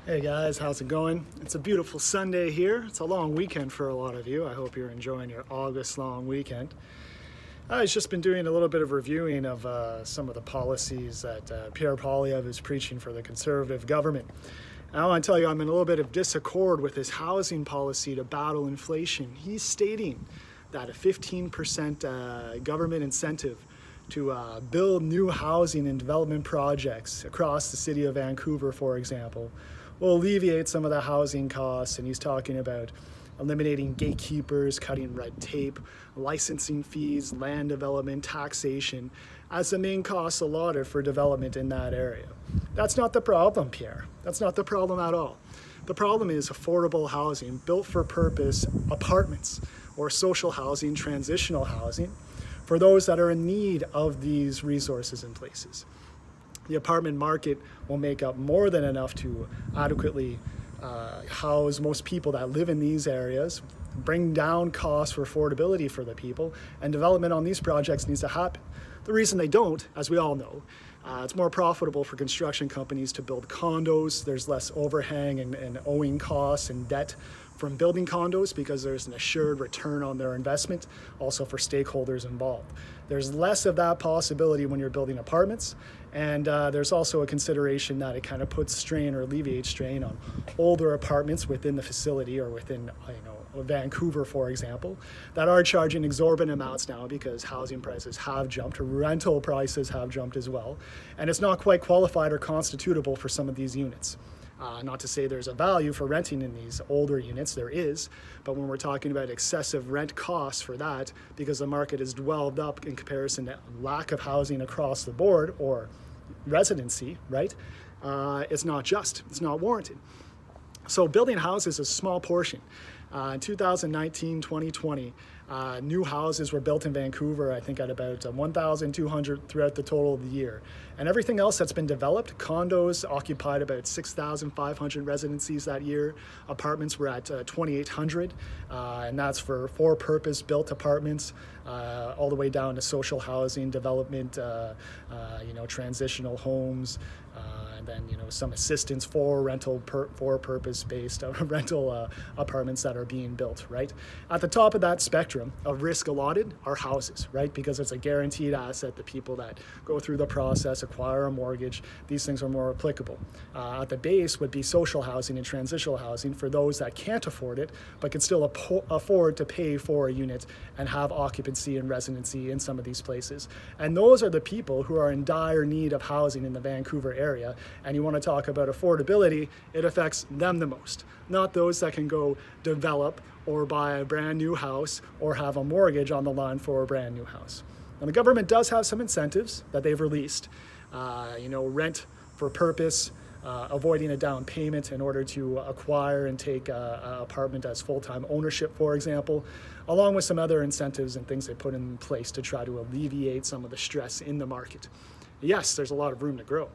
Hey guys, how's it going? It's a beautiful Sunday here. It's a long weekend for a lot of you. I hope you're enjoying your August long weekend. I've just been doing a little bit of reviewing of some of the policies that Pierre Poilievre is preaching for the Conservative government. And I want to tell you, I'm in a little bit of disaccord with his housing policy to battle inflation. He's stating that a 15% government incentive to build new housing and development projects across the city of Vancouver, for example, will alleviate some of the housing costs. And he's talking about eliminating gatekeepers, cutting red tape, licensing fees, land development, taxation as the main costs allotted for development in that area. That's not the problem, Pierre. That's not the problem at all. The problem is affordable housing, built for purpose apartments or social housing, transitional housing for those that are in need of these resources and places. The apartment market will make up more than enough to adequately house most people that live in these areas, bring down costs for affordability for the people, and development on these projects needs to happen. The reason they don't, as we all know, it's more profitable for construction companies to build condos. There's less overhang and owing costs and debt from building condos because there's an assured return on their investment, also for stakeholders involved. There's less of that possibility when you're building apartments, and there's also a consideration that it kind of puts strain or alleviates strain on older apartments within the facility or within, Vancouver, for example, that are charging exorbitant amounts now because housing prices have jumped, rental prices have jumped as well, and it's not quite qualified or constitutable for some of these units. Not to say there's a value for renting in these older units, there is, but when we're talking about excessive rent costs for that, because the market is dwelled up in comparison to lack of housing across the board or residency, right? It's not just, it's not warranted. So building houses is a small portion. In 2019, 2020, new houses were built in Vancouver, I think at about 1,200 throughout the total of the year. And everything else that's been developed, condos occupied about 6,500 residencies that year. Apartments were at 2,800, and that's for purpose built apartments, all the way down to social housing, development, transitional homes, and then some assistance for rental for purpose-based rental apartments that are being built, right? At the top of that spectrum of risk allotted are houses, right? Because it's a guaranteed asset. The people that go through the process, acquire a mortgage, these things are more applicable. At the base would be social housing and transitional housing for those that can't afford it, but can still afford to pay for a unit and have occupancy and residency in some of these places. And those are the people who are in dire need of housing in the Vancouver area. And you want to talk about affordability, it affects them the most, not those that can go develop or buy a brand new house or have a mortgage on the line for a brand new house. And the government does have some incentives that they've released, rent for purpose, avoiding a down payment in order to acquire and take an apartment as full-time ownership, for example, along with some other incentives and things they put in place to try to alleviate some of the stress in the market. Yes, there's a lot of room to grow.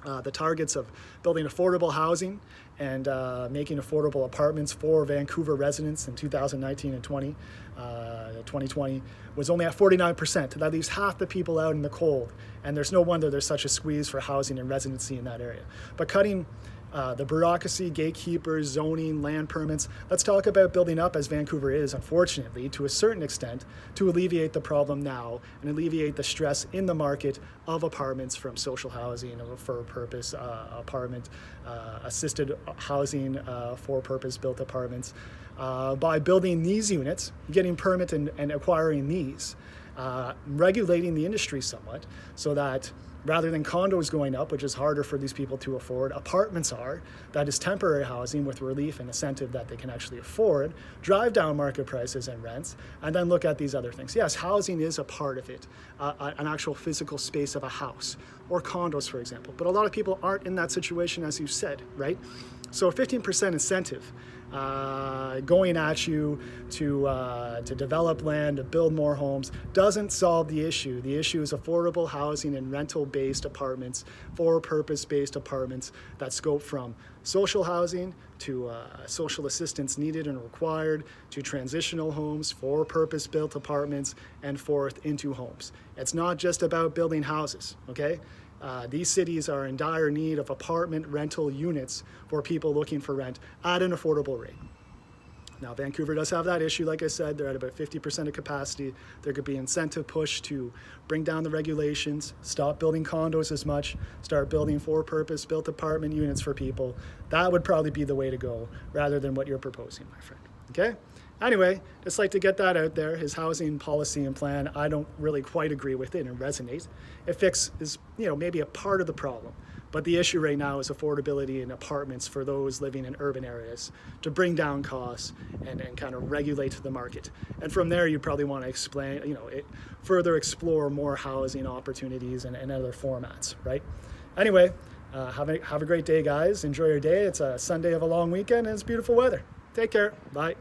The targets of building affordable housing and making affordable apartments for Vancouver residents in 2019 and 2020 was only at 49%. That leaves half the people out in the cold, and there's no wonder there's such a squeeze for housing and residency in that area. But cutting the bureaucracy, gatekeepers, zoning, land permits. Let's talk about building up as Vancouver is, unfortunately, to a certain extent, to alleviate the problem now and alleviate the stress in the market of apartments from social housing for purpose apartment, assisted housing for purpose built apartments. By building these units, getting permit and acquiring these, regulating the industry somewhat so that rather than condos going up, which is harder for these people to afford, apartments are, that is temporary housing with relief and incentive that they can actually afford, drive down market prices and rents, and then look at these other things. Yes, housing is a part of it, an actual physical space of a house, or condos, for example. But a lot of people aren't in that situation, as you said, right? So a 15% incentive going at you to develop land, to build more homes, doesn't solve the issue. The issue is affordable housing and rental-based apartments, for purpose-based apartments that scope from social housing to social assistance needed and required to transitional homes, for purpose-built apartments, and forth into homes. It's not just about building houses, okay? These cities are in dire need of apartment rental units for people looking for rent at an affordable rate. Now, Vancouver does have that issue. Like I said, they're at about 50% of capacity. There could be incentive push to bring down the regulations, stop building condos as much, start building for-purpose built apartment units for people. That would probably be the way to go is than what you're proposing, my friend. Okay? Anyway, just like to get that out there. His housing policy and plan, I don't really quite agree with it and resonate. It is, maybe a part of the problem. But the issue right now is affordability in apartments for those living in urban areas to bring down costs and kind of regulate the market. And from there, you probably want to further explore more housing opportunities and other formats, right? Anyway, have a great day, guys. Enjoy your day. It's a Sunday of a long weekend and it's beautiful weather. Take care. Bye.